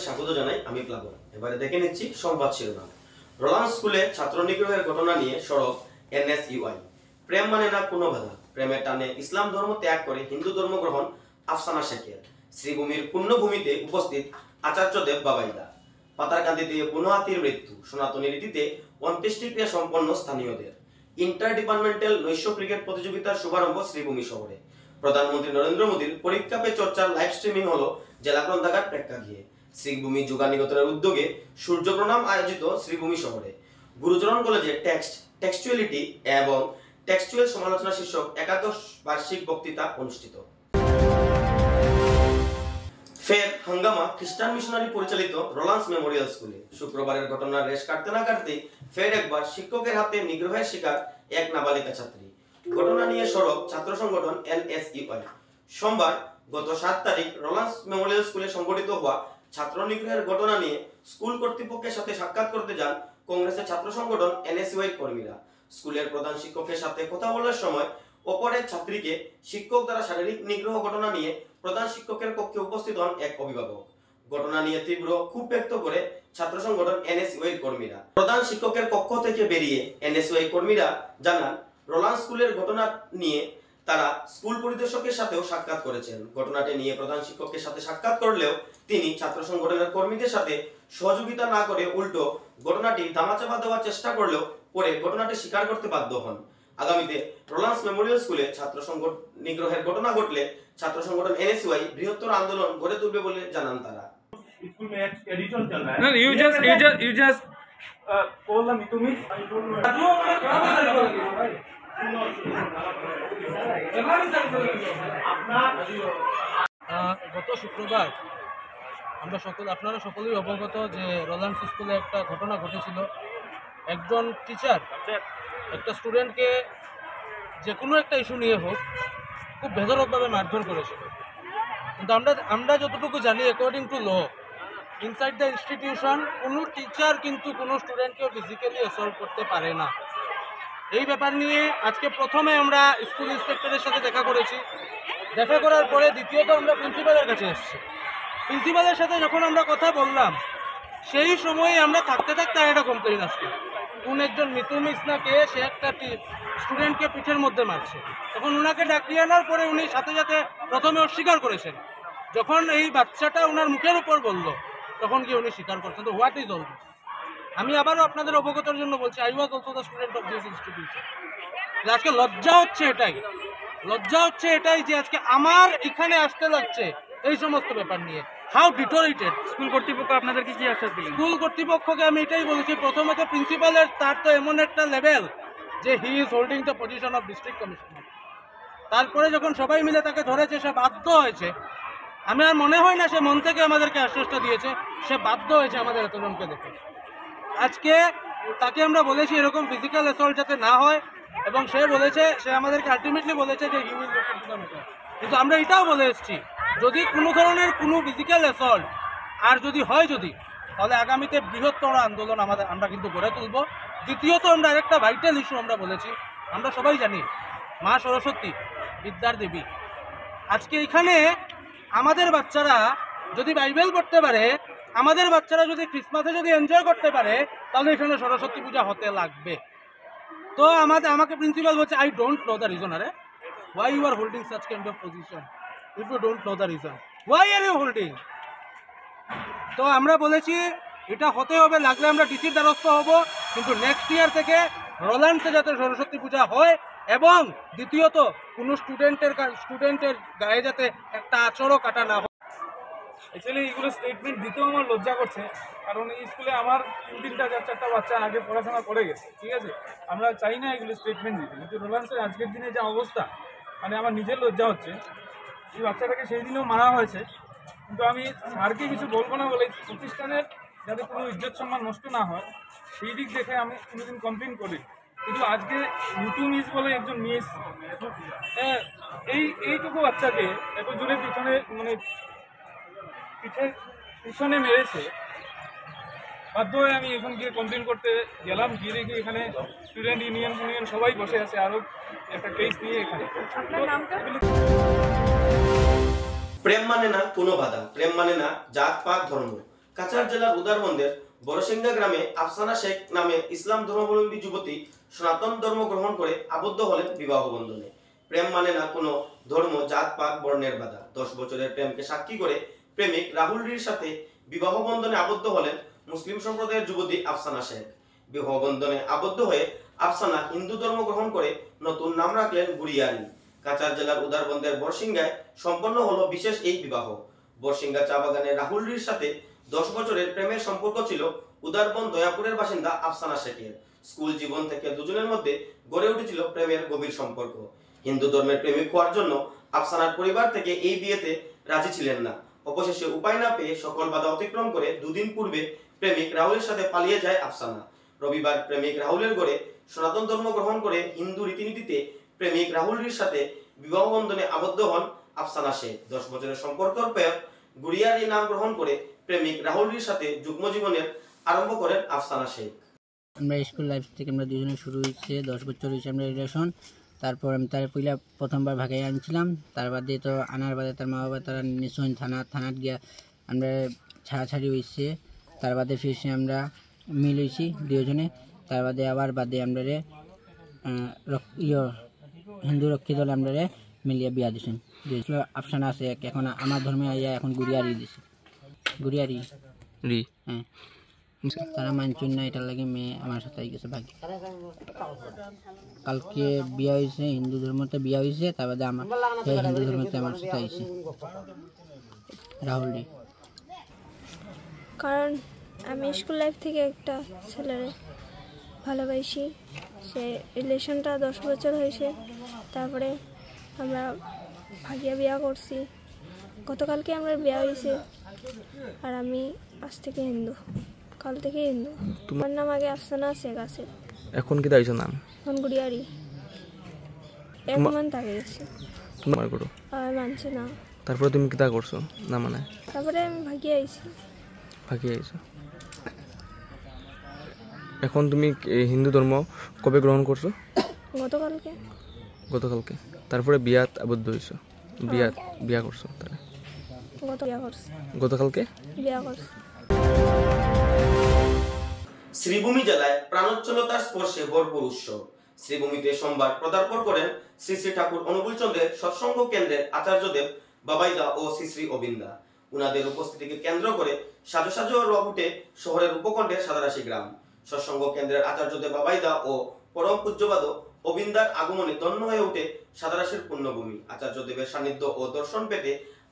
স্বাগত জানাই আমি প্লাবন। এবারে দেখে নিচ্ছি সংবাদ শিরোনাম। রোলান্স স্কুলে ছাত্র নিগ্রহের ঘটনা নিয়ে সরব এনএসইউআই। প্রেম মানে না কোনো বাধা, প্রেমের টানে ইসলাম ধর্ম ত্যাগ করে হিন্দু ধর্ম গ্রহণ আফসানা শেখের। শ্রীভূমির পুণ্যভূমিতে উপস্থিত আচার্যদেব বাবাইদা। পাতারকান্দিতে বুনো হাতির মৃত্যু, সনাতনী রীতিতে অন্ত্যেষ্টিক্রিয়া সম্পন্ন স্থানীয়দের। ইন্টার ডিপার্টমেন্টাল নৈশ ক্রিকেট প্রতিযোগিতার শুভারম্ভ শ্রীভূমি শহরে। প্রধানমন্ত্রী নরেন্দ্র মোদীর পরীক্ষা পে চর্চার লাইভ স্ট্রিমিং হলো জেলা গ্রন্থাগার প্রেক্ষাগৃহে। শ্রীভূমি যুগা নিকেতনের উদ্যোগে সূর্য প্রণাম আয়োজিত শ্রীভূমি শহরে। গুরুচরণ কলেজে টেক্সচুয়ালিটি এবং টেক্সচুয়াল সমালোচনা শীর্ষক একাদশ বার্ষিক বক্তৃতা অনুষ্ঠিত। ফের হাঙ্গামা খ্রিস্টান মিশনারি পরিচালিত রোলান্স মেমোরিয়াল স্কুলে। শুক্রবারের ঘটনার রেশ কাটতে না কাটতে ফের একবার শিক্ষকের হাতে নিগ্রহের শিকার এক নাবালিকা ছাত্রী। ঘটনা নিয়ে সরব ছাত্র সংগঠন এনএসইউআই। সোমবার গত 7 তারিখ রোলান্স মেমোরিয়াল স্কুলে সংঘটিত হওয়া ছাত্র নিগ্রহের ঘটনা নিয়ে স্কুল কর্তৃপক্ষের সাথে সাক্ষাৎ করতে যান কংগ্রেসের ছাত্র সংগঠন এনএসইউআই কর্মীরা। স্কুলের প্রধান শিক্ষকের সাথে কথা বলার সময় অপর এক ছাত্রীকে শিক্ষক দ্বারা শারীরিক নিগ্রহ ঘটনা নিয়ে প্রধান শিক্ষকের কক্ষে উপস্থিত হন এক অভিভাবক। ঘটনা নিয়ে তীব্র ক্ষোভ ব্যক্ত করে ছাত্র সংগঠন এনএসইউআই কর্মীরা। প্রধান শিক্ষকের কক্ষ থেকে বেরিয়ে এনএসইউআই কর্মীরা জানান, রোলান্স স্কুলের ঘটনা নিয়ে তারা স্কুল পরিদর্শকের সাথেও সাক্ষাৎ করেছেন। ঘটনাটি নিয়ে প্রধান শিক্ষকের সাথে সাক্ষাৎ করলেও তিনি ছাত্র সংগঠনের কর্মীদের সাথে সহযোগিতা না করে উল্টো ঘটনাটি ধামাচাপা দেওয়ার চেষ্টা করলেও পরে ঘটনাটি স্বীকার করতে বাধ্য হন। আগামীতে রোলান্স মেমোরিয়াল স্কুলে ছাত্র সংগঠন নিগ্রহের ঘটনা ঘটলে ছাত্র সংগঠন एनएसयूआई বৃহত্তর আন্দোলন গড়ে তুলবে বলে জানান তারা। स्कूल में एक एडिशन चल रहा है। No, you just बोल ला तुम ही গত শুক্রবার আপনারা সকলেই অবগত যে রোলান্স স্কুলে একটা ঘটনা ঘটেছিল। একজন টিচার একটা স্টুডেন্টকে যে কোনো একটা ইস্যু নিয়ে হোক খুব বেধড়কভাবে মারধর করেছিল। কিন্তু আমরা যতটুকু জানি, according to law inside the institution কোনো টিচার কিন্তু কোনো স্টুডেন্টকেও ফিজিক্যালি অ্যাসল্ট করতে পারে না। এই ব্যাপার নিয়ে আজকে প্রথমে আমরা স্কুল ইন্সপেক্টরের সাথে দেখা করেছি। দেখা করার পরে দ্বিতীয়ত আমরা প্রিন্সিপালের কাছে এসেছি। প্রিন্সিপালের সাথে যখন আমরা কথা বললাম সেই সময়ে আমরা থাকতে একটা কমপ্লেন আসছে, কোন একজন মিতু মিসনাকে সে একটা স্টুডেন্টকে পিঠের মধ্যে মারছে। তখন ওনাকে ডাকিয়ে আনার পরে উনি সাথে সাথে প্রথমে অস্বীকার করেছেন। যখন এই বাচ্চাটা ওনার মুখের উপর বলল তখন কি উনি স্বীকার করছেন। তো হোয়াট ইজ অল দিস? আমি আবারও আপনাদের অবগতর জন্য বলছি, I was also the student of this institution. আজকে লজ্জা হচ্ছে এটাই যে আজকে আমার এখানে আসতে লাগছে এই সমস্ত ব্যাপার নিয়ে। হাউ ডিটোরেটেড স্কুল কর্তৃপক্ষ আপনাদেরকে কি আশ্বাস দিলেন? স্কুল কর্তৃপক্ষকে আমি এটাই বলেছি, প্রথমত প্রিন্সিপালের তার তো এমন একটা লেভেল যে he is holding the position of district commissioner. তারপরে যখন সবাই মিলে তাকে ধরেছে, সে বাধ্য হয়েছে। আমি আর মনে হয় না সে মন থেকে আমাদেরকে আশ্বাসটা দিয়েছে, সে বাধ্য হয়েছে আমাদের এতজনকে দেখে। আজকে তাকে আমরা বলেছি এরকম ফিজিক্যাল অ্যাসল্ট যাতে না হয়, এবং সে আমাদেরকে আলটিমেটলি বলেছে যে he will look into the matter. কিন্তু আমরা এটাও বলে এসেছি, যদি কোনো ধরনের কোনো ফিজিক্যাল অ্যাসল্ট আর যদি হয় তাহলে আগামীতে বৃহত্তর আন্দোলন আমরা কিন্তু গড়ে তুলব। দ্বিতীয়ত আমরা আরেকটা ভাইটাল ইস্যু আমরা বলেছি, আমরা সবাই জানি মা সরস্বতী বিদ্যার দেবী। আজকে এখানে আমাদের বাচ্চারা যদি বাইবেল পড়তে পারে, আমাদের বাচ্চারা যদি ক্রিসমাসে যদি এনজয় করতে পারে, তাহলে এখানে সরস্বতী পূজা হতে লাগবে। তো আমাকে প্রিন্সিপাল বলছে, I don't know the reason. আরে why you are holding such kind of position if you don't know the reason? Why are you holding? তো আমরা বলেছি এটা হতে হবে, লাগলে আমরা ডিসির দ্বারস্থ হব, কিন্তু নেক্সট ইয়ার থেকে রোলান্সে যাতে সরস্বতী পূজা হয়, এবং দ্বিতীয়ত কোনো স্টুডেন্টের গায়ে যাতে একটা আচরও কাটা না হয়। অ্যাকচুয়ালি এইগুলো স্টেটমেন্ট দিতেও আমার লজ্জা করছে, কারণ এই স্কুলে আমার 3-4টা বাচ্চা আগে পড়াশোনা করে গেছে, ঠিক আছে। আমরা চাই না এগুলো স্টেটমেন্ট দিতে, কিন্তু রোলান্সের আজকের দিনে যা অবস্থা, মানে আমার নিজের লজ্জা হচ্ছে। এই বাচ্চাটাকে সেই দিনেও মারা হয়েছে, কিন্তু আমি স্যারকে কিছু বলবো না বলে প্রতিষ্ঠানের যাতে কোনো ইজ্জত সম্মান নষ্ট না হয় সেই দিক দেখে আমি কোনোদিন কমপ্লেন করি। কিন্তু আজকে মিতু মিস বলে একজন মিস এইটুকু বাচ্চাকে এত জোরে পিছনে মেরেছে, বাধ্য হয়ে আমি এখন গিয়ে কমপ্লেন করতে গেলাম। গিয়ে দেখি এখানে স্টুডেন্ট ইউনিয়ন সবাই বসে আছে, আরও একটা কেস নিয়ে এখানে। প্রেম মানে না কোনো বাধা, প্রেম মানে না জাত পাত ধর্ম, কাছাড় জেলার উদারবন্দের বড়সিংহা গ্রামে আফসানা শেখ নামে ইসলাম ধর্মাবলম্বী যুবতী সনাতন ধর্ম গ্রহণ করে আবদ্ধ হলেন বিবাহ বন্ধনে। প্রেম মানে না কোনো ধর্ম, জাত পাত, বর্ণের বাধা। 10 বছরের প্রেমকে সাক্ষী করে প্রেমিক রাহুল রির সাথে বিবাহ বন্ধনে আবদ্ধ হলেন মুসলিম সম্প্রদায়ের যুবতী আফসানা শেখ। বিবাহ বন্ধনে আবদ্ধ হয়ে আফসানা হিন্দু ধর্ম গ্রহণ করে নতুন নাম রাখলেন গুড়িয়ারি। কাছাড় জেলার উদারবন্দের বড়সিংহায় সম্পন্ন হলো বিশেষ এই বিবাহ। বড়সিংহা চা বাগানের রাহুল রির সাথে 10 বছরের প্রেমের সম্পর্ক ছিল উদারবন দয়াপুরের বাসিন্দা আফসানা শেখের। স্কুল জীবন থেকে দুজনের মধ্যে গড়ে উঠেছিল প্রেমের গভীর সম্পর্ক। হিন্দু ধর্মের প্রেমিক হওয়ার জন্য আফসানার পরিবার থেকে এই বিয়েতে রাজি ছিলেন না। অবশেষে উপায় না পেয়ে সকল বাধা অতিক্রম করে দুদিন পূর্বে প্রেমিক রাহুলের সাথে পালিয়ে যায় আফসানা। রবিবার প্রেমিক রাহুলের ঘরে সনাতন ধর্ম গ্রহণ করে হিন্দু রীতিনীতিতে প্রেমিক রাহুলের সাথে বিবাহ বন্ধনে আবদ্ধ হন আফসানা শেখ। 10 বছরের সম্পর্কের পর গুড়িয়ারি নাম গ্রহণ করে প্রেমিক রাহুলের সাথে যুগ্ম জীবনের আরম্ভ করেন আফসানা শেখ। আমরা স্কুল লাইফ থেকে আমরা দুজনে শুরু হয়েছে, 10 বছর হয়েছে আমরা রিলেশন। তারপর আমি তার প্রথমবার ভাগে আনছিলাম, তার বাদে তো আনার বাদে তার মা বাবা তারা নিশ্চয় থানাত গিয়া আমরা ছাড়াছাড়ি হয়েছে। তার বাদে ফিরছি আমরা মিল হয়েছি দুজনে। তার বাদে আমরা হিন্দু রক্ষী দল আমরা মিলিয়ে বিয়া দিয়েছেন। আফসানা আছে এখন আমার ধর্মে আইয়া এখন গুড়িয়ারি দিছে। গুড়িয়ারি হ্যাঁ, তারা মানছেন না, এটার লাগে মেয়ে আমার সাথে গেছে ভাগে। কালকে বিয়া হয়েছে, হিন্দু ধর্মতে বিয়া হয়েছে। তার বাদে আমার হিন্দু ধর্মতে আমার সাথে আইছে রাহুল রি। কারণ আমি স্কুল লাইফ থেকে একটা ছেলের ভালোবাসি, সে রিলেশনটা 10 বছর হয়েছে। তারপরে আমরা ভাগিয়া বিয়া করছি, গতকালকে আমরা বিয়া হয়েছে। আর আমি আজ থেকে হিন্দু, কাল থেকে হিন্দু। তোমার নাম আগে আফসানা শেখ আছে, এখন কি দাইছো নাম? এখন গুড়িয়ারি। 1 মান্থ আগে গেছি। তোমার করো আর মানছে না। তারপরে তুমি কি তা করছো না মানে? তারপরে আমি ভাগিয়ে আইছি। এখন তুমি হিন্দু ধর্ম কবে গ্রহণ করছো? গতকালকে। তারপরে বিয়াত আবদ্ধ হইছো, বিয়া করছো? তাহলে গতকালকে বিয়া করছি। শ্রীভূমি জেলায় প্রাণোচ্ছলতার স্পর্শে ভরপুর উৎসব। শ্রীভূমিতে সোমবার পদার্পণ করেন শ্রী শ্রী ঠাকুর অনুকূল চন্দ্রের সৎসঙ্গ কেন্দ্রের আচার্যদেব বাবাইদা ও শ্রী শ্রী অবিন্দা। উনাদের উপস্থিতিকে কেন্দ্র করে সাজো সাজো রব উঠে শহরের উপকণ্ঠের সাদারাশি গ্রাম। সৎসঙ্গ কেন্দ্রের আচার্যদেব বাবাইদা ও পরম পূজ্যবাদ অবিন্দার আগমনে ধন্য হয়ে ওঠে সাদারাশির পুণ্যভূমি। আচার্যদেবের সান্নিধ্য ও দর্শন পেতে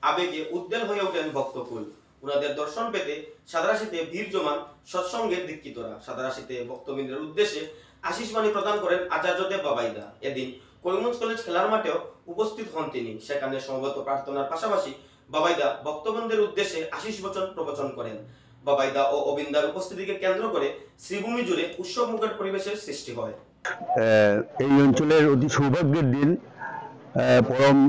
আবেগে উদ্বেল হয়ে ওঠেন ভক্তকুল। উনাদের দর্শন পেতে সাদারাশিতে ভিড় জমান সৎসঙ্গের দীক্ষিতরা। সাদারাশিতে ভক্তবৃন্দের উদ্দেশ্যে আশীষ বাণী প্রদান করেন আচার্যদেব বাবাইদা। এদিন করিমগঞ্জ কলেজ খেলার মাঠেও উপস্থিত হন তিনি। সেখানে সমবেত প্রার্থনার পাশাপাশি বাবাইদা ভক্তবৃন্দের উদ্দেশ্যে আশীষ বচন প্রবচন করেন। বাবাইদা ও অবিন্দার উপস্থিতিকে কেন্দ্র করে শ্রীভূমি জুড়ে উৎসব মুখর পরিবেশের সৃষ্টি হয়। এই অঞ্চলের অতি সৌভাগ্যের দিন, পরম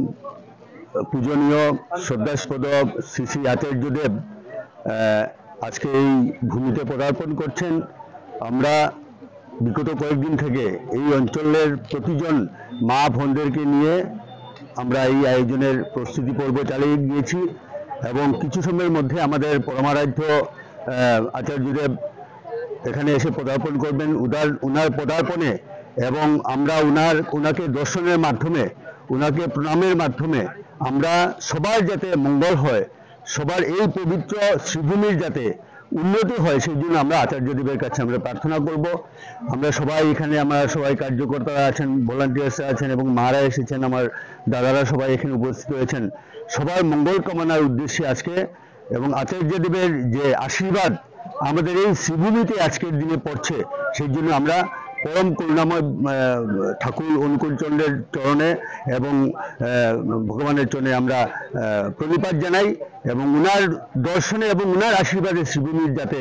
পূজনীয় শ্রদ্ধাস্পদ শ্রী শ্রী আচার্যদেব আজকে এই ভূমিতে পদার্পণ করছেন। আমরা বিগত কয়েকদিন থেকে এই অঞ্চলের প্রতিজন মা বোনদেরকে নিয়ে আমরা এই আয়োজনের প্রস্তুতি পর্ব চালিয়ে গিয়েছি এবং কিছু সময়ের মধ্যে আমাদের পরমারাধ্য আচার্যদেব এখানে এসে পদার্পণ করবেন। উনার পদার্পণে এবং আমরা উনাকে দর্শনের মাধ্যমে, উনাকে প্রণামের মাধ্যমে আমরা সবার যাতে মঙ্গল হয়, সবার এই পবিত্র শ্রীভূমির যাতে উন্নতি হয়, সেই জন্য আমরা আচার্যদেবের কাছে আমরা প্রার্থনা করব। আমরা সবাই এখানে, আমরা সবাই কার্যকর্তারা আছেন, ভলান্টিয়ার্সরা আছেন এবং মারা এসেছেন, আমার দাদারা সবাই এখানে উপস্থিত হয়েছেন সবার মঙ্গল কামনার উদ্দেশ্যে আজকে। এবং আচার্যদেবের যে আশীর্বাদ আমাদের এই শ্রীভূমিতে আজকের দিনে পড়ছে, সেই জন্য আমরা পরম করুণাময় ঠাকুর অনুকূল চন্দ্রের চরণে এবং ভগবানের চরণে আমরা প্রণিপাত জানাই এবং উনার দর্শনে এবং উনার আশীর্বাদে শ্রীভূমির যাতে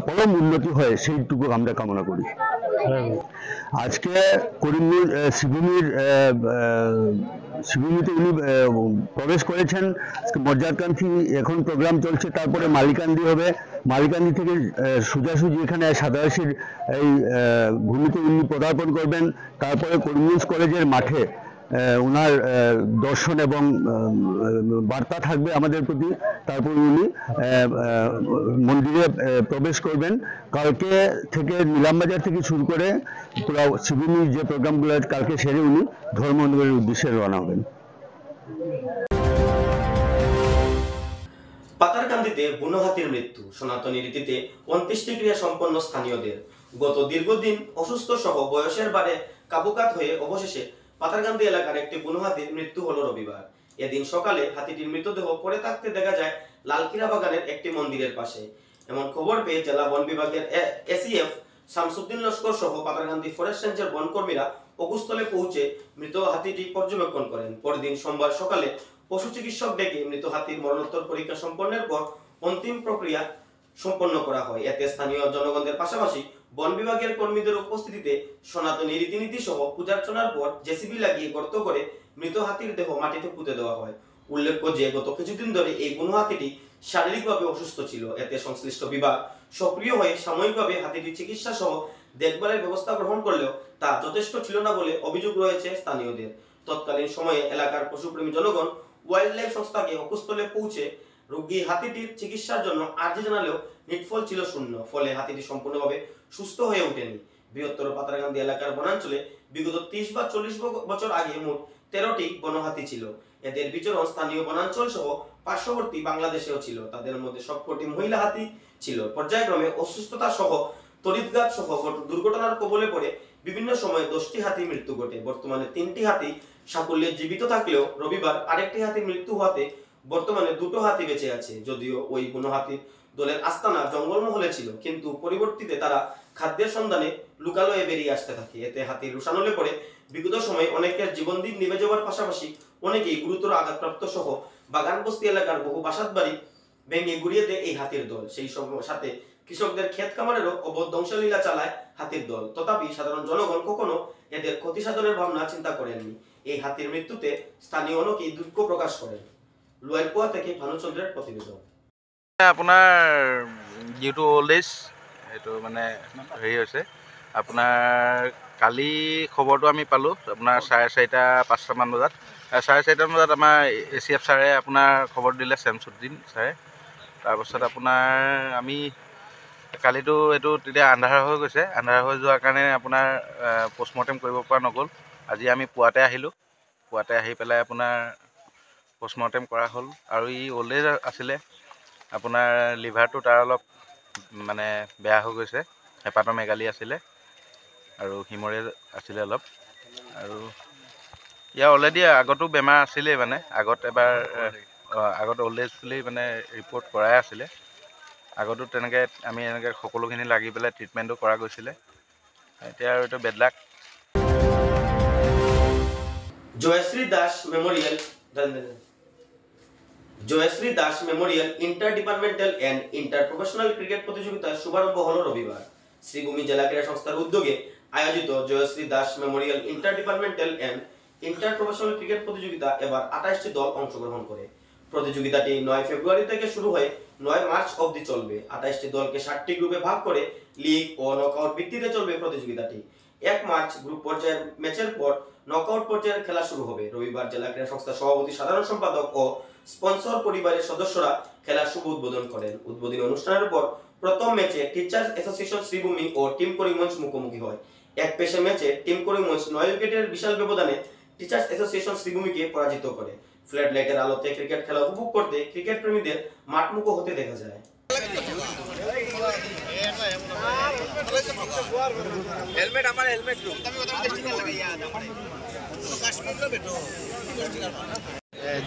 পরম উন্নতি হয় সেইটুকু আমরা কামনা করি। আজকে করিমগঞ্জ শ্রীভূমিতে উনি প্রবেশ করেছেন। মর্যাদকান্তি এখন প্রোগ্রাম চলছে, তারপরে মালিকান্দি হবে। মালিকান্দি থেকে সোজাসুজি এখানে সাদারাশির এই ভূমিতে উনি পদার্পণ করবেন। তারপরে করিমগঞ্জ কলেজের মাঠে ওনার দর্শন এবং বার্তা থাকবে আমাদের প্রতি। তারপর উনি মন্দিরে প্রবেশ করবেন। কালকে থেকে নিলামবাজার থেকে শুরু করে পুরো শিবভূমির যে প্রোগ্রামগুলো কালকে সেরে উনি ধর্মনগরের উদ্দেশ্যে রওনা হবেন। পাতারকান্দিতে বুনো হাতির মৃত্যু, সনাতনী রীতিতে অন্ত্যেষ্টিক্রিয়া সম্পন্ন স্থানীয়দের। গত দীর্ঘদিন অসুস্থ সহ বয়সের বারে কাবুকাত হয়ে অবশেষে পাতারকান্দি এলাকার একটি বুনো হাতির মৃত্যু হলো রবিবার। এদিন সকালে হাতিটির মৃতদেহ পড়ে থাকতে দেখা যায় লালকিরা বাগানের একটি মন্দিরের পাশে। এমন খবর পেয়ে জেলা বন বিভাগের এসিএফ শামসুদ্দিন লস্কর সহ পাতারকান্দি ফরেস্ট রেঞ্জের বনকর্মীরা অকুস্থলে পৌঁছে মৃত হাতিটি পর্যবেক্ষণ করেন। পরদিন সোমবার সকালে পশু চিকিৎসক ডেকে মৃত হাতির মরণোত্তর পরীক্ষা সম্পন্নের পর অন্তিম প্রক্রিয়া সম্পন্ন করা হয়। এতে স্থানীয় জনগণের পাশাপাশি বন বিভাগের কর্মীদের উপস্থিতিতে সনাতনী রীতিনীতি সহ পূজার্চনার পর জেসিবি লাগিয়ে গর্ত করে মৃত হাতির দেহ মাটিতে পুঁতে দেওয়া হয়। উল্লেখ্য যে গত কিছুদিন ধরে এই বুনো হাতিটি শারীরিকভাবে অসুস্থ ছিল। এতে সংশ্লিষ্ট বিভাগ সক্রিয় হয়ে সাময়িকভাবে হাতিটির চিকিৎসা সহ দেখভালের ব্যবস্থা গ্রহণ করলেও তা যথেষ্ট ছিল না বলে অভিযোগ রয়েছে স্থানীয়দের। তৎকালীন সময়ে এলাকার পশুপ্রেমী জনগণ ওয়াইল্ড লাইফ সংস্থাকে অকুস্থলে পৌঁছে রোগী হাতিটির চিকিৎসার জন্য আর্জি জানালেও নিটফল ছিল শূন্য। ফলে হাতিটি সম্পূর্ণভাবে সুস্থ হয়ে ওঠেনি। বৃহত্তর পাতারকান্দি এলাকার বনাঞ্চলে বিগত 30 বা 40 বছর আগে মোট 13টি বনহাতি ছিল। এদের বিচরণ স্থানীয় বনাঞ্চল সহ পার্শ্ববর্তী বাংলাদেশেও ছিল। তাদের মধ্যে সবকটি মহিলা হাতি ছিল। পর্যায়ক্রমে অসুস্থতা সহ তড়িৎঘাত সহ দুর্ঘটনার কবলে পড়ে বিভিন্ন সময়ে 10টি হাতি মৃত্যু ঘটে। বর্তমানে 3টি হাতি সাফল্যে জীবিত থাকলেও রবিবার আরেকটি হাতির মৃত্যু হওয়াতে বর্তমানে 2টো হাতি বেঁচে আছে। যদিও ওই বুনো হাতির দলের আস্তানা জঙ্গলমহলে ছিল, কিন্তু পরবর্তীতে তারা খাদ্যের সন্ধানে লুকালয়ে বেরিয়ে আসতে থাকে। এতে হাতির রোষানলে পড়ে বিগত সময়ে অনেকের জীবনদিন নিভে যাওয়ার পাশাপাশি অনেকেই গুরুতর আঘাতপ্রাপ্ত সহ বাগানবস্তি এলাকার বহু বাসাতবাড়ি ভেঙে গুড়িয়ে দেয় এই হাতির দল। সেই সাথে কৃষকদের ক্ষেত খামারেরও অবৈধ ধ্বংসলীলা চালায় হাতির দল। তথাপি সাধারণ জনগণ কখনো এদের ক্ষতি সাধনের ভাবনা চিন্তা করেননি। এই হাতির মৃত্যুতে স্থানীয় অনেকেই দুঃখ প্রকাশ করেন। লোয়ারপোয়া থেকে ভানুচন্দ্রের প্রতিবেদন। আপোনাৰ যিটো অল্ড এজ এইটো মানে হেৰি হৈছে, আপোনাৰ কালি খবৰটো আমি পালোঁ আপোনাৰ 4:30-5টামান বজাত। 4:30টামান বজাত আমাৰ এচিএফ ছাৰে আপোনাৰ খবৰ দিলে, শামসুদ্দিন ছাৰে। তাৰপাছত আপোনাৰ আমি কালিতো এইটো তেতিয়া আন্ধাৰ হৈ গৈছে, আন্ধাৰ হৈ যোৱাৰ কাৰণে আপোনাৰ পষ্টমৰ্টেম কৰিব পৰা নগ'ল। আজি আমি পুৱাতে আহিলোঁ, পুৱাতে আহি পেলাই আপোনাৰ পষ্টমৰ্টেম কৰা হ'ল। আৰু ই অল্ড এজ আছিলে, আপোনাৰ লিভাৰটো তাৰ অলপ মানে বেয়া হৈ গৈছে, হেপাট'মেগালি আছিলে আৰু হিমৰেজ আছিলে অলপ। আৰু ইয়াৰ অলৰেডি আগতো বেমাৰ আছিলেই, মানে আগত এবাৰ আগত অল্ড এজ বুলি মানে ৰিপৰ্ট কৰাই আছিলে। আগতো তেনেকৈ আমি এনেকৈ সকলোখিনি লাগি পেলাই ট্ৰিটমেণ্টটো কৰা গৈছিলে। এতিয়া আৰু এইটো bad luck. Jayashree Das memorial inter departmental and inter professional cricket প্রতিযোগিতার শুভারম্ভ হলো রবিবার। শ্রীভূমি জেলা ক্রীড়া সংস্থার উদ্যোগে আয়োজিত Jayashree Das memorial inter departmental and inter professional cricket প্রতিযোগিতা এবার 28টি দল অংশগ্রহণ করে। প্রতিযোগিতাটি 9 ফেব্রুয়ারি থেকে শুরু হয়ে 9 মার্চ অবধি চলবে। 28টি দলকে 7টি গ্রুপে ভাগ করে লিগ ও নকআউট ভিত্তিতে চলবে প্রতিযোগিতাটি। 1 মার্চ গ্রুপ পর্যায়ের ম্যাচের পর নকআউট পর্যায়ের খেলা শুরু হবে। রবিবার জেলা ক্রীড়া সংস্থার সভাপতি, সাধারণ সম্পাদক ও স্পন্সর পরিবারের সদস্যরা খেলার শুভ উদ্বোধন করেন। উদ্বোধনী অনুষ্ঠানের পর প্রথম ম্যাচে টিচার্স অ্যাসোসিয়েশন শ্রীভূমি ও টিম করিমগঞ্জ মুখোমুখি হয়। এক পেশে ম্যাচে টিম করিমগঞ্জ 9 উইকেটের বিশাল ব্যবধানে টিচার্স অ্যাসোসিয়েশন শ্রীভূমিকে পরাজিত করে। ফ্ল্যাট লাইটের আলোতে ক্রিকেট খেলা উপভোগ করতে ক্রিকেট প্রেমীদের মাঠমুখো হতে দেখা যায়।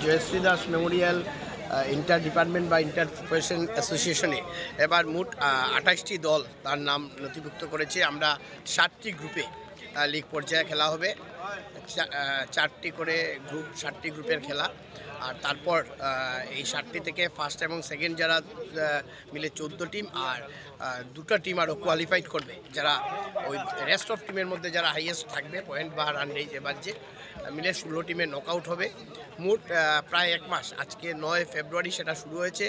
Jayashree Das memorial inter department বা ইন্টার প্রফেশন অ্যাসোসিয়েশনে এবার মোট 28টি দল তার নাম নথিভুক্ত করেছে। আমরা 7টি গ্রুপে লিগ পর্যায়ে খেলা হবে, 4টি করে গ্রুপ, 7টি গ্রুপের খেলা। আর তারপর এই 7টি থেকে ফার্স্ট এবং সেকেন্ড যারা মিলে 14 টিম, আর 2টা টিম আরও কোয়ালিফাইড করবে, যারা ওই রেস্ট অফ টিমের মধ্যে যারা হাইয়েস্ট থাকবে পয়েন্ট বা রান রেঞ্জ এবার যে মিলে 16 টিমে নকআউট হবে। মোট প্রায় 1 মাস, আজকে 9 ফেব্রুয়ারি সেটা শুরু হয়েছে,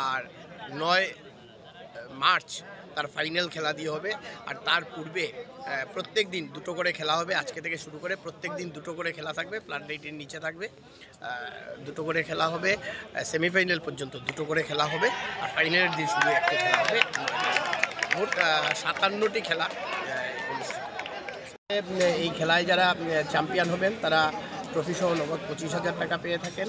আর 9 মার্চ তার ফাইনাল খেলা দিয়ে হবে। আর তার পূর্বে প্রত্যেক দিন 2টো করে খেলা হবে। আজকে থেকে শুরু করে প্রত্যেক দিন 2টো করে খেলা থাকবে, ফ্লাড লাইটের নিচে থাকবে। 2টো করে খেলা হবে, সেমিফাইনাল পর্যন্ত 2টো করে খেলা হবে, আর ফাইনালের দিন শুধু একটা খেলা হবে। মোট 57টি খেলা অনুষ্ঠিত। এই খেলায় যারা চ্যাম্পিয়ন হবেন তারা ট্রফি সহ নগদ 25,000 টাকা পেয়ে থাকেন,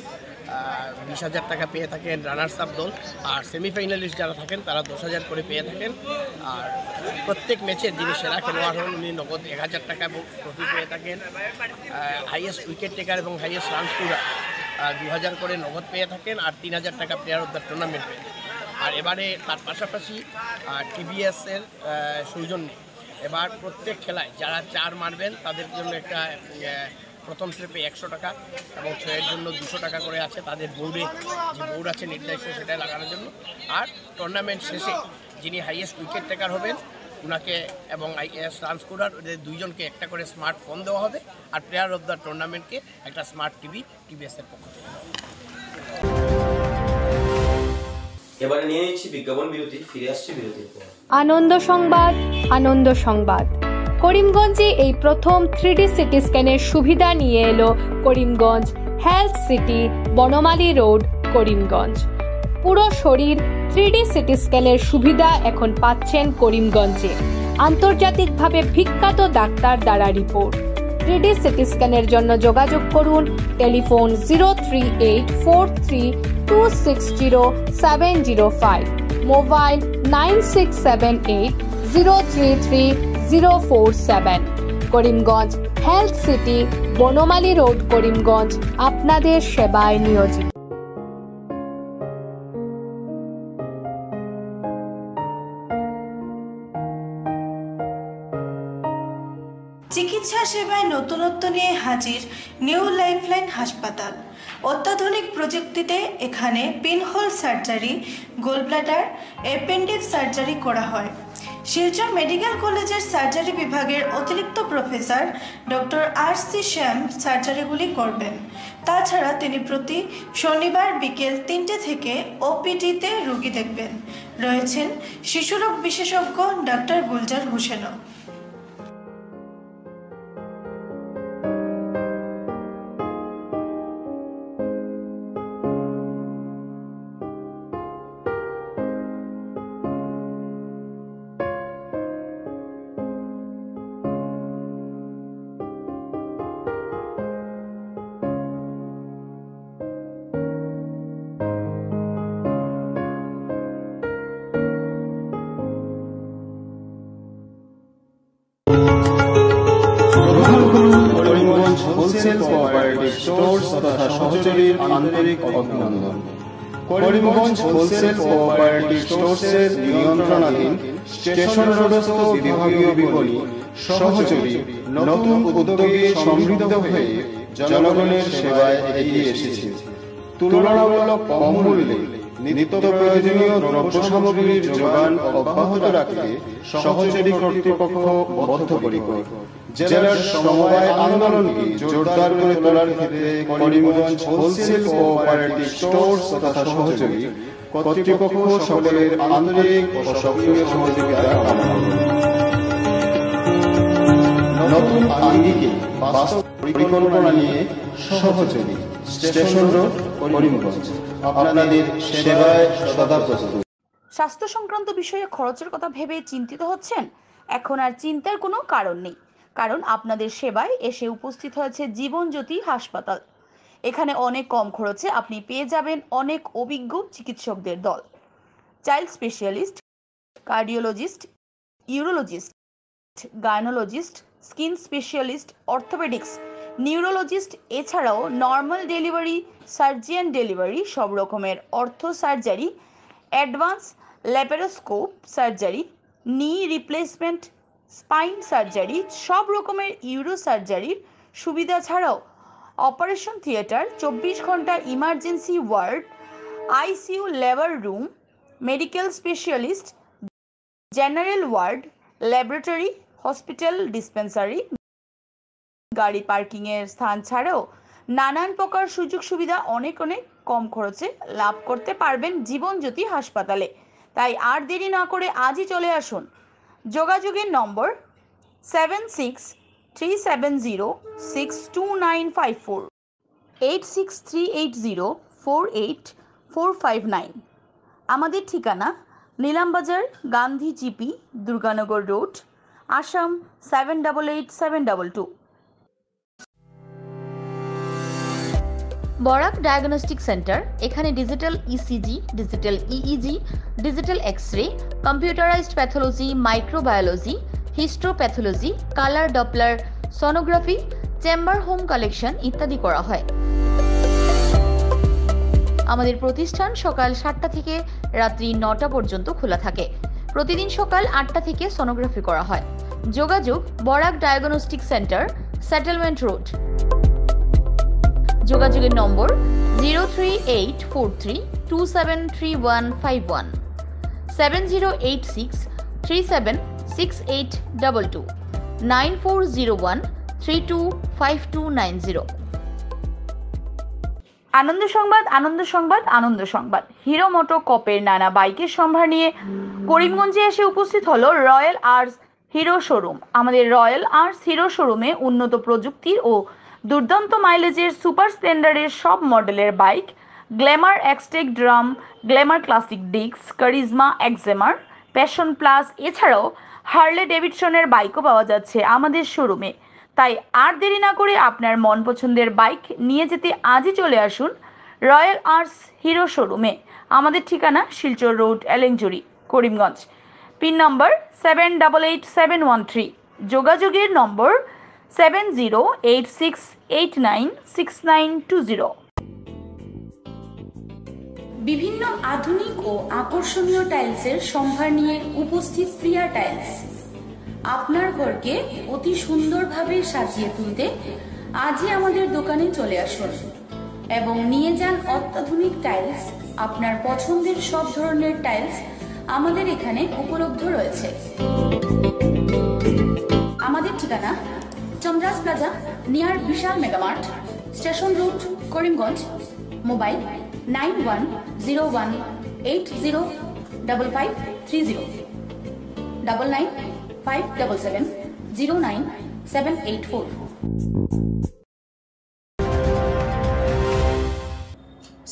20,000 টাকা পেয়ে থাকেন রানার্স আপ দল, আর সেমিফাইনালিস্ট যারা থাকেন তারা 10,000 করে পেয়ে থাকেন। আর প্রত্যেক ম্যাচের যিনি সেরা খেলোয়াড় হন উনি নগদ 1,000 টাকা এবং ট্রফি পেয়ে থাকেন। হাইয়েস্ট উইকেট টেকার এবং হাইয়েস্ট রান স্কোরার 2,000 করে নগদ পেয়ে থাকেন, আর 3,000 টাকা প্লেয়ার অফ দ্য টুর্নামেন্ট পেয়ে থাকেন। আর এবারে তার পাশাপাশি TBS-এর সৌজন্যে এবার প্রত্যেক খেলায় যারা 4 মারবেন তাদের জন্য একটা প্রথম স্লিপে 100 টাকা এবং 6-এর জন্য 200 টাকা করে আছে তাদের বোর্ডে, যে বোর্ড আছে নির্দিষ্ট সেটা লাগানোর জন্য। আর টুর্নামেন্ট শেষে যিনি হাইয়েস্ট উইকেট টেকার হবেন ওনাকে এবং হাইয়েস্ট রান স্কোরার ওদের দুইজনকে একটা করে স্মার্টফোন দেওয়া হবে, আর প্লেয়ার অফ দ্য টুর্নামেন্টকে একটা স্মার্ট টিভি TBS-এর পক্ষ থেকে দেওয়া হবে। এবারে নিয়ে নিচ্ছি বিজ্ঞাপন বিরতি, ফিরে আসছি বিরতির পর। আনন্দ সংবাদ, আনন্দ সংবাদ। করিমগঞ্জে এই প্রথম 3D সিটি স্ক্যানের সুবিধা নিয়ে এলো Karimganj health city, Banamali road, Karimganj. পুরো শরীর 3D সিটি স্ক্যানের সুবিধা এখন পাচ্ছেন করিমগঞ্জে। আন্তর্জাতিকভাবে বিখ্যাত ডাক্তার দ্বারা রিপোর্ট। 3D সিটি স্ক্যানের জন্য যোগাযোগ করুন telephone 03843260705, mobile 9678033047। Karimganj health city, Banamali road, Karimganj আপনাদের সেবায় নিয়োজিত। চিকিৎসা সেবায় নতুনত্ব নিয়ে হাজির নিউ লাইফলাইন হাসপাতাল। অত্যাধুনিক প্রযুক্তিতে এখানে pinhole surgery, gallbladder, appendix surgery করা হয়। শিলচর মেডিকেল কলেজের সার্জারি বিভাগের অতিরিক্ত প্রফেসর ডক্টর RC শ্যাম সার্জারিগুলি করবেন। তাছাড়া তিনি প্রতি শনিবার বিকেল 3টে থেকে OPD-তে রোগী দেখবেন। রয়েছেন শিশুরোগ বিশেষজ্ঞ ডক্টর গুলজার হোসেনও। হোলসেল কোঅপারেটিভ স্টোর্স তথা সহযোগীর আন্তরিক অভিনন্দন। করিমগঞ্জ হোলসেল কোঅপারেটিভ স্টোর্সের নিয়ন্ত্রণাধীন স্টেশন রোডস্থ বিভাগীয় বিপণী সহযোগী নতুন উদ্যোগে সমৃদ্ধ হয়ে জনগণের সেবায় এগিয়ে এসেছে। তুলনামূলক কম মূল্যে নিত্য প্রয়োজনীয় দ্রব্য সামগ্রীর যোগান অব্যাহত রাখতে সহযোগী কর্তৃপক্ষ বদ্ধপরিকর। জেলার সমবায় আন্দোলনকে জোরদার করে তোলার ক্ষেত্রে করিমগঞ্জ হোলসেল কোঅপারেটিভ স্টোর্স তথা সহযোগী কর্তৃপক্ষ সকলের আন্তরিক ও সক্রিয় সহযোগিতা কামনা করে। নতুন আঙ্গিকে বাস্তব পরিকল্পনা নিয়ে সহযোগী স্টেশন রোড, করিমগঞ্জ আপনাদের সেবায় সদা প্রস্তুত। স্বাস্থ্য সংক্রান্ত বিষয়ে খরচের কথা ভেবে চিন্তিত হচ্ছেন? এখন আর চিন্তার কোনো কারণ নেই, কারণ আপনাদের সেবায় এসে উপস্থিত হয়েছে জীবনজ্যোতি হাসপাতাল। এখানে অনেক কম খরচে আপনি পেয়ে যাবেন অনেক অভিজ্ঞ চিকিৎসকদের দল। Child specialist, cardiologist, urologist, gynaecologist, skin specialist, orthopaedics, neurologist, এছাড়াও নর্মাল ডেলিভারি, সার্জিয়ান ডেলিভারি, সব রকমের ortho surgery, advance laparoscope surgery, knee replacement, spine surgery, সব রকমের ইউরো সার্জারির সুবিধা ছাড়াও অপারেশন থিয়েটার, 24 ঘন্টা emergency ward, ICU labour room, medical specialist, general ward, laboratory, hospital dispensary, গাড়ি পার্কিংয়ের স্থান ছাড়াও নানান প্রকার সুযোগ সুবিধা অনেক কম খরচে লাভ করতে পারবেন জীবনজ্যোতি হাসপাতালে। তাই আর দেরি না করে আজই চলে আসুন। যোগাযোগের নম্বর 7637062954, 8638048459। আমাদের ঠিকানা Nilambazar, Gandhi GP, Durganagar road, Assam 788722। Barak diagnostic centre, এখানে digital ECG, digital EEG, digital X-ray, computerised pathology, microbiology, histopathology, colour Doppler sonography, chamber home collection ইত্যাদি করা হয়। আমাদের প্রতিষ্ঠান সকাল 7টা থেকে রাত্রি 9টা পর্যন্ত খোলা থাকে। প্রতিদিন সকাল 8টা থেকে সোনোগ্রাফি করা হয়। যোগাযোগ Barak diagnostic centre, settlement road. যোগাযোগের নম্বর 03843273151, 7086376822, 9401325290। আনন্দ সংবাদ, আনন্দ সংবাদ, আনন্দ সংবাদ। হিরো মোটো কপের নানা বাইকের সম্ভার নিয়ে করিমগঞ্জে এসে উপস্থিত হলো রয়্যাল আর্টস হিরো শোরুম। আমাদের রয়্যাল আর্টস হিরো শোরুমে উন্নত প্রযুক্তির ও দুর্দান্ত মাইলেজের সুপার স্প্লেন্ডারের সব মডেলের bike, Glamour Xtec drum, Glamour classic ডিক্স, কারিজমা এক্সেমার, প্যাশন প্লাস, এছাড়াও হার্লে ডেভিডসনের বাইকও পাওয়া যাচ্ছে আমাদের শোরুমে। তাই আর দেরি না করে আপনার মন পছন্দের বাইক নিয়ে যেতে আজই চলে আসুন রয়্যাল আর্টস হিরো শোরুমে। আমাদের ঠিকানা শিলচর রোড, এলেংজুরি, করিমগঞ্জ। পিন নম্বর 788713। যোগাযোগের নম্বর 7086896920। বিভিন্ন আধুনিক ও আকর্ষণীয় টাইলসের সম্ভার নিয়ে উপস্থিত প্রিয়া টাইলস। আপনার ঘরকে অতি সুন্দরভাবে সাজিয়ে তুলতে আজই আমাদের দোকানে চলে আসুন এবং নিয়ে যান অত্যাধুনিক টাইলস। আপনার পছন্দের সব ধরনের টাইলস আমাদের এখানে উপলব্ধ রয়েছে। আমাদের ঠিকানা Chandras plaza, near Vishal Megamart, station road, Karimganj. Mobile 9101805530, 9957709784।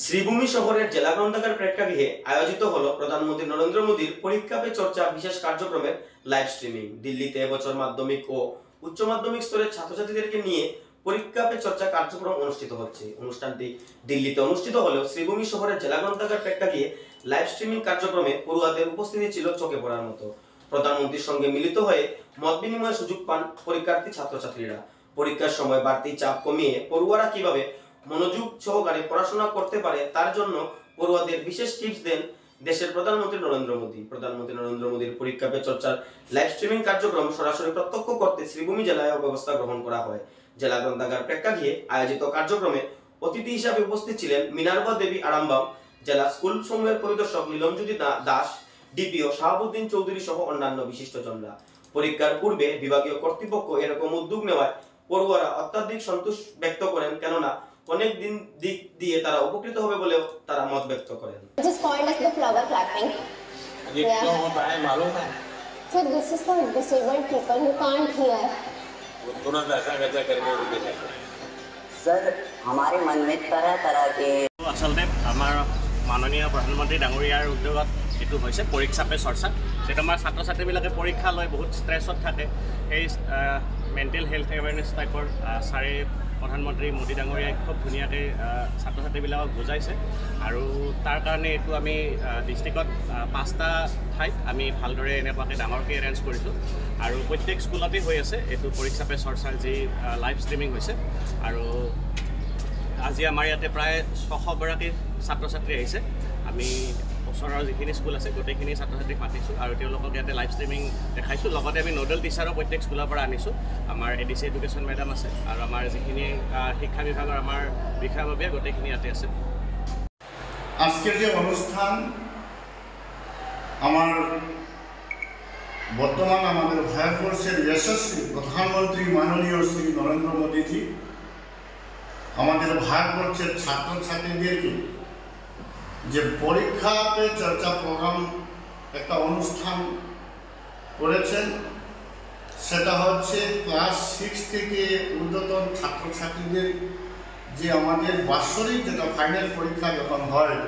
Sribhumi শহরের জেলা গ্রন্থাগার প্রেক্ষাগৃহে আয়োজিত হলো প্রধানমন্ত্রী নরেন্দ্র মোদীর পরীক্ষা পে চর্চা বিশেষ কার্যক্রমের লাইভ স্ট্রিমিং। দিল্লিতে এবছর মাধ্যমিক ও উচ্চ মাধ্যমিক স্তরের ছাত্রছাত্রীদেরকে নিয়ে পরীক্ষা পে চর্চা কার্যক্রম অনুষ্ঠিত হচ্ছে। অনুষ্ঠানটি দিল্লিতে অনুষ্ঠিত হলেও শ্রীভূমি শহরের জেলা গ্রন্থাগার প্রেক্ষাগৃহে লাইভ স্ট্রিমিং কার্যক্রমে পড়ুয়াদের উপস্থিতি ছিল চোখে পড়ার মতো। প্রধানমন্ত্রীর সঙ্গে মিলিত হয়ে মত বিনিময়ের সুযোগ পান পরীক্ষার্থী ছাত্রছাত্রীরা। পরীক্ষার সময় বাড়তি চাপ কমিয়ে পড়ুয়ারা কিভাবে মনোযোগ সহকারে পড়াশোনা করতে পারে তার জন্য পড়ুয়াদের বিশেষ টিপস দেন দেশের প্রধানমন্ত্রী নরেন্দ্র মোদী। প্রধানমন্ত্রী নরেন্দ্র মোদীর পরীক্ষা পে চর্চার লাইভ স্ট্রিমিং কার্যক্রম সরাসরি প্রত্যক্ষ করতে শ্রীভূমি জেলায় ব্যবস্থা গ্রহণ করা হয়। জেলা গ্রন্থাগার প্রেক্ষাগৃহে আয়োজিত কার্যক্রমে অতিথি হিসাবে উপস্থিত ছিলেন মিনার্ভা দেবী আরামবাগ, জেলা স্কুল সমূহের পরিদর্শক নীলমজ্যোতি দাস, ডিপিও শাহাবুদ্দিন চৌধুরী সহ অন্যান্য বিশিষ্টজনরা। পরীক্ষার পূর্বে বিভাগীয় কর্তৃপক্ষ এরকম উদ্যোগ নেওয়ায় পড়ুয়ারা অত্যাধিক সন্তোষ ব্যক্ত করেন, কেননা অনেক দিক দিয়ে তারা উপকৃত হবে বলেও তারা মত ব্যক্ত করেন। Just called as the flower clapping. ये क्यों होता है मालूम है? So this is for disabled people who can't hear. वो तुरंत ऐसा कैसा करके उनके देते हैं। सर हमारे मन में तरह तरह के আচলতে আমাৰ মাননীয় প্ৰধানমন্ত্ৰী ডাঙৰীয়াৰ উদ্যোগত এইটো হৈছে পৰীক্ষা পে চৰ্চা। যিটো আমাৰ ছাত্ৰ ছাত্ৰীবিলাকে পৰীক্ষা লৈ বহুত ষ্ট্ৰেছত থাকে, সেই মেণ্টেল হেল্থ এৱেৰনেছ টাইপৰ ছাৰে প্ৰধানমন্ত্ৰী মোদী ডাঙৰীয়াই খুব ধুনীয়াকৈ ছাত্ৰ ছাত্ৰীবিলাকক বুজাইছে। আৰু তাৰ কাৰণে এইটো আমি ডিষ্ট্ৰিক্টত 5টা ঠাইত আমি ভালদৰে এনেকুৱাকৈ ডাঙৰকৈ এৰেঞ্জ কৰিছোঁ আৰু প্ৰত্যেক স্কুলতেই হৈ আছে এইটো পৰীক্ষা পে চৰ্চাৰ যি লাইভ ষ্ট্ৰিমিং হৈছে। আৰু আজি আমাৰ ইয়াতে প্ৰায় 600গৰাকী ছাত্ৰ ছাত্ৰী আহিছে। আমি ওচৰৰ যিখিনি স্কুল আছে গোটেইখিনি ছাত্ৰ ছাত্ৰীক মাতিছোঁ আৰু তেওঁলোকক ইয়াতে লাইভ ষ্ট্ৰিমিং দেখাইছোঁ। লগতে আমি নোডেল টিচাৰো প্ৰত্যেক স্কুলৰ পৰা আনিছোঁ। আমাৰ এডিচি এডুকেশ্যন মেডাম আছে আৰু আমাৰ যিখিনি শিক্ষা বিভাগৰ আমাৰ বিষয়ববীয়া গোটেইখিনি ইয়াতে আছে। আজকের যে অনুষ্ঠান আমার বর্তমান আমাদের ভারতবর্ষের যশস্বী প্রধানমন্ত্রী মাননীয় শ্রী নরেন্দ্র মোদীজি আমাদের ভারতবর্ষের ছাত্রছাত্রীদেরকে যে পরীক্ষা পে চর্চা প্রোগ্রাম একটা অনুষ্ঠান করেছেন। সেটা হচ্ছে ক্লাস 6 থেকে ঊর্ধ্বতন ছাত্রছাত্রীদের যে আমাদের বাৎসরিক যেটা ফাইনাল পরীক্ষা যখন হয়,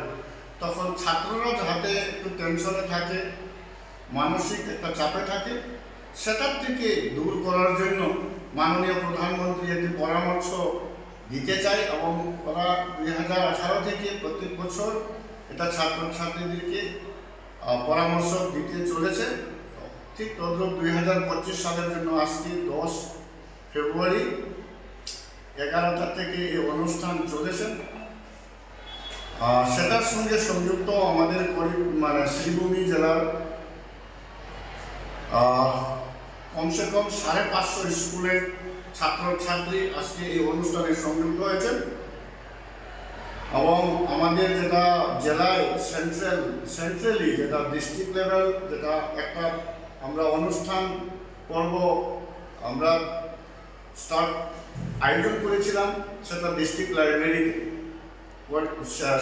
তখন ছাত্ররা যাতে একটু টেনশনে থাকে, মানসিক একটা চাপে থাকে, সেটার থেকে দূর করার জন্য মাননীয় প্রধানমন্ত্রী একটি পরামর্শ দিতে চাই এবং ওরা 2018 থেকে প্রত্যেক বছর এটা ছাত্রছাত্রীদেরকে পরামর্শ দিতে চলেছে। ঠিক তদ্রুপ 2025 সালের জন্য আজকে 10 ফেব্রুয়ারি 11টা থেকে এই অনুষ্ঠান চলেছে। সেটার সঙ্গে সংযুক্ত আমাদের শ্রীভূমি জেলার কমসে কম 550 স্কুলের ছাত্রছাত্রী আজকে এই অনুষ্ঠানে সংযুক্ত হয়েছেন এবং আমাদের যেটা জেলায় সেন্ট্রালি যেটা ডিস্ট্রিক্ট লেভেল যেটা একটা আমরা অনুষ্ঠান পর্ব আমরা আয়োজন করেছিলাম, সেটা ডিস্ট্রিক্ট লাইব্রেরিতে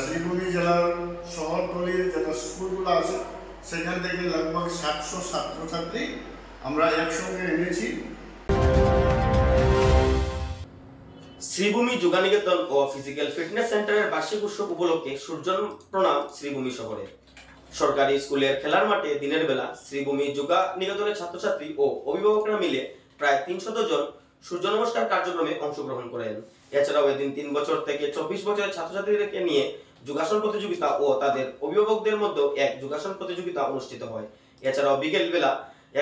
শ্রীভূমি জেলার শহরতলির যেটা স্কুলগুলো আছে সেখান থেকে লগভগ 700 ছাত্রছাত্রী আমরা একসঙ্গে এনেছি। শ্রীভূমি যোগানিকেতন ও ফিজিক্যাল ফিটনেস সেন্টারের বার্ষিক উৎসব উপলক্ষে সূর্য প্রণাম শ্রীভূমি শহরে। সরকারি স্কুলের খেলার মাঠে দিনের বেলা শ্রীভূমি যোগানিকেতনের ছাত্রছাত্রী ও অভিভাবকরা মিলে প্রায় 300 জন সূর্য নমস্কার কার্যক্রমে অংশগ্রহণ করেন। এছাড়াও এদিন 3 বছর থেকে 24 বছরের ছাত্রছাত্রীদেরকে নিয়ে যোগাসন প্রতিযোগিতা ও তাদের অভিভাবকদের মধ্যে এক যোগাসন প্রতিযোগিতা অনুষ্ঠিত হয়। এছাড়াও বিকেল বেলা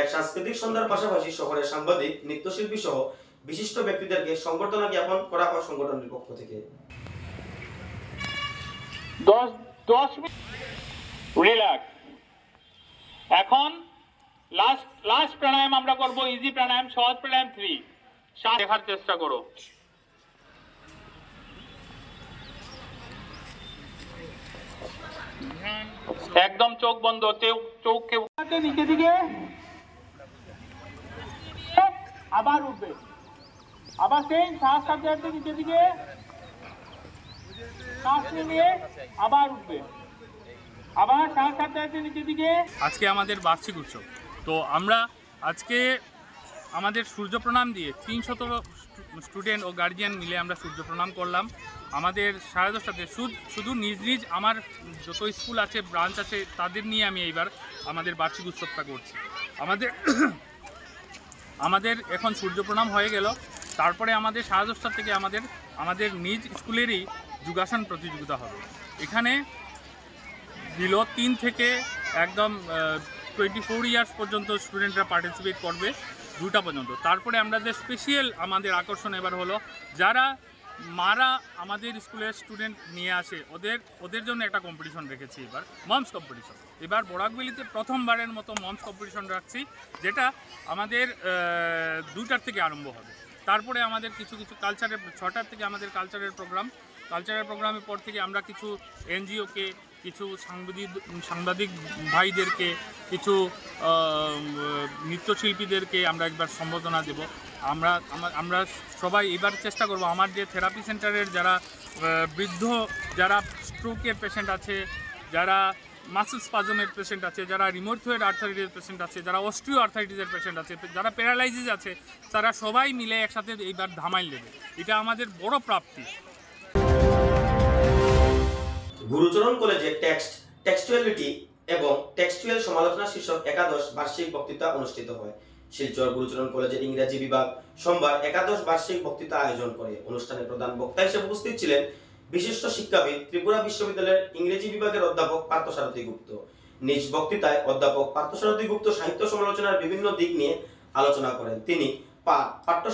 এক সাংস্কৃতিক সন্ধ্যার পাশাপাশি শহরের সাংবাদিক, নৃত্যশিল্পী সহ বিশিষ্ট ব্যক্তিদেরকে সংবর্ধনা জ্ঞাপন করা হয় সংগঠনের পক্ষ থেকে। 10 মিনিট রিল্যাক্স। এখন লাস্ট প্রাণায়াম আমরা করব, ইজি প্রাণায়াম, সহজ প্রাণায়াম 3। শ্বাস দেখার চেষ্টা করো। একদম চোখ বন্ধ, চোখকে নিচে দিকে, আবার উঠবে, আবার সেই শ্বাস ছাড়তে ছাড়তে নিচে দিকে, শ্বাস নিয়ে আবার উঠবে, আবার শ্বাস ছাড়তে ছাড়তে নিচে দিকে। আজকে আমাদের বার্ষিক উৎসব, তো আমরা আজকে আমাদের সূর্য প্রণাম দিয়ে 300 স্টুডেন্ট ও গার্জিয়ান মিলে আমরা সূর্য প্রণাম করলাম। আমাদের 10:30টাতে শুধু নিজ আমার যত স্কুল আছে, ব্রাঞ্চ আছে, তাদের নিয়ে আমি এইবার আমাদের বার্ষিক উৎসবটা করছি। আমাদের এখন সূর্য প্রণাম হয়ে গেল, তারপরে আমাদের 10:30টা থেকে আমাদের নিজ স্কুলেরই যোগাসন প্রতিযোগিতা হবে। এখানে বিলো 3 থেকে একদম 24 ইয়ার্স পর্যন্ত স্টুডেন্টরা পার্টিসিপেট করবে, 2টা পর্যন্ত। তারপরে আমাদের স্পেশাল আমাদের আকর্ষণ এবার হলো, যারা মারা আমাদের স্কুলের স্টুডেন্ট নিয়ে আসে ওদের জন্য একটা কম্পিটিশন রেখেছি, এবার মমস কম্পিটিশন। এবার বরাকবেলিতে প্রথমবারের মতো মমস কম্পিটিশন রাখছি, যেটা আমাদের 2টার থেকে আরম্ভ হবে। তারপরে আমাদের কিছু কালচারের 6টার থেকে আমাদের কালচারের প্রোগ্রামের পর থেকে আমরা কিছু এনজিওকে, কিছু সাংবাদিক ভাইদেরকে, কিছু নৃত্যশিল্পীদেরকে আমরা একবার সম্বোধনা দেব। আমরা সবাই এবার চেষ্টা করব, আমার যে থেরাপি সেন্টারের যারা বৃদ্ধ, যারা স্ট্রোকের পেশেন্ট আছে, যারা মাসেল স্পাজমের পেশেন্ট আছে, যারা রিমোটয়েড আর্থারাইটিসের পেশেন্ট আছে, যারা অস্ট্রিও আর্থারাইটিসের পেশেন্ট আছে, যারা প্যারালাইসিস আছে, তারা সবাই মিলে একসাথে এইবার ধামাইল দেবে। এটা আমাদের বড় প্রাপ্তি। গুরুচরণ কলেজে টেক্সচুয়ালিটি এবং টেক্সচুয়াল সমালোচনা শীর্ষক একাদশ বার্ষিক বক্তৃতা অনুষ্ঠিত হয়। শিলচর গুরুচরণ কলেজের ইংরেজি বিভাগ সোমবার একাদশ বার্ষিক বক্তৃতা আয়োজন করে। অনুষ্ঠানে প্রধান বক্তা হিসেবে উপস্থিত ছিলেন বিশিষ্ট শিক্ষাবিদ, ত্রিপুরা বিশ্ববিদ্যালয়ের ইংরেজি বিভাগের অধ্যাপক পার্থসারথী গুপ্ত। নিজ বক্তৃতায় অধ্যাপক পার্থসারথী গুপ্ত সাহিত্য সমালোচনার বিভিন্ন দিক নিয়ে আলোচনা করেন। তিনি পাঠ্য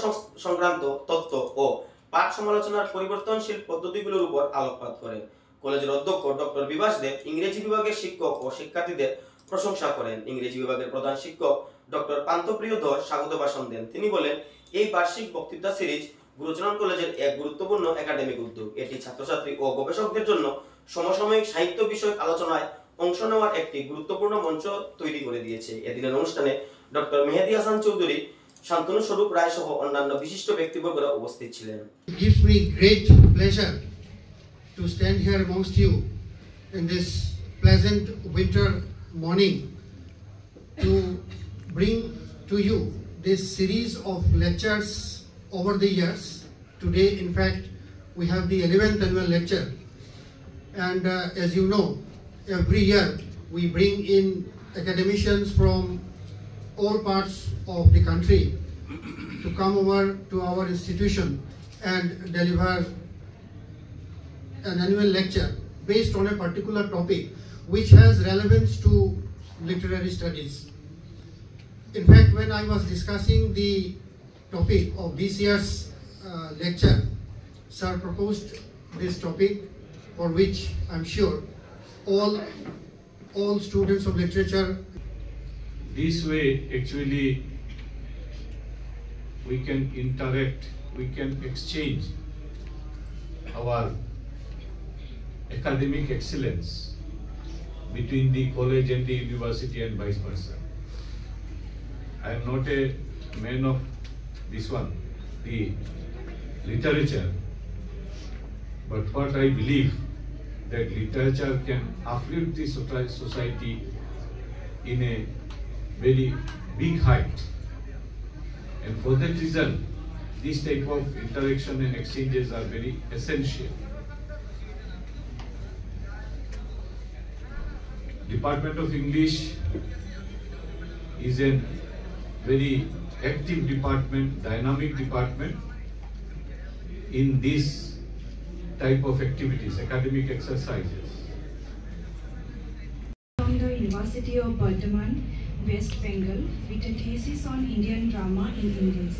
সংক্রান্ত তত্ত্ব ও পাঠ সমালোচনার পরিবর্তনশীল পদ্ধতিগুলোর উপর আলোকপাত করেন। কলেজের অধ্যক্ষ ডক্টর বিভাস দেব ইংরেজি বিভাগের শিক্ষক ও শিক্ষার্থীদের প্রশংসা করেন। ইংরেজি বিভাগের প্রধান শিক্ষক ডক্টর পান্থপ্রিয় ধর স্বাগত ভাষণ দেন। তিনি বলেন, এই বার্ষিক বক্তৃতা সিরিজ গুরুচরণ কলেজের এক গুরুত্বপূর্ণ একাডেমিক উদ্যোগ। এটি ছাত্রছাত্রী ও গবেষকদের জন্য সমসাময়িক সাহিত্য বিষয়ক আলোচনায় অংশ নেওয়ার একটি গুরুত্বপূর্ণ মঞ্চ তৈরি করে দিয়েছে। এদিনের অনুষ্ঠানে ডক্টর মেহেদি হাসান চৌধুরী, শান্তনু স্বরূপ রায় সহ অন্যান্য বিশিষ্ট ব্যক্তিবর্গরা উপস্থিত ছিলেন। It gives me great pleasure to stand here amongst you in this pleasant winter morning to bring to you this series of lectures over the years. Today, in fact, we have the 11th annual lecture. And as you know, every year we bring in academicians from all parts of the country to come over to our institution and deliver an annual lecture based on a particular topic which has relevance to literary studies. In fact, when I was discussing the topic of this year's lecture, Sir proposed this topic, for which I'm sure all students of literature. This way, actually, we can interact, we can exchange our academic excellence between the college and the university and vice versa. I am not a man of this one, the literature, but what I believe that literature can uplift the society in a very big height, and for that reason this type of interaction and exchanges are very essential. Department of English is a very active department, dynamic department in this type of activities, academic exercises. From the University of Bardhaman, West Bengal, with a thesis on Indian drama in English.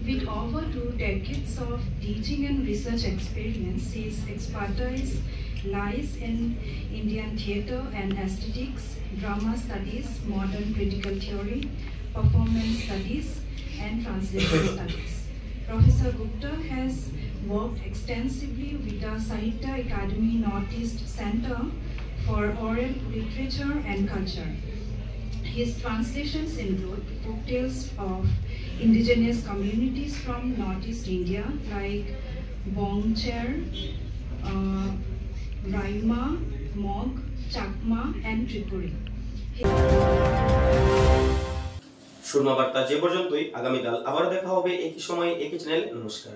With over 2 decades of teaching and research experience, his expertise lies in Indian theatre and aesthetics, drama studies, modern critical theory, performance studies, and translation studies. Professor Gupta has worked extensively with the Sahitya Academy Northeast Center for Oral Literature and Culture. His translations include folk tales of indigenous communities from Northeast India like Bongcher, Raima, Mog, Chakma and Tripuri. Surma বার্তা যে পর্যন্তই, আগামীকাল আবার দেখা হবে একই সময়ে একই চ্যানেলে। নমস্কার।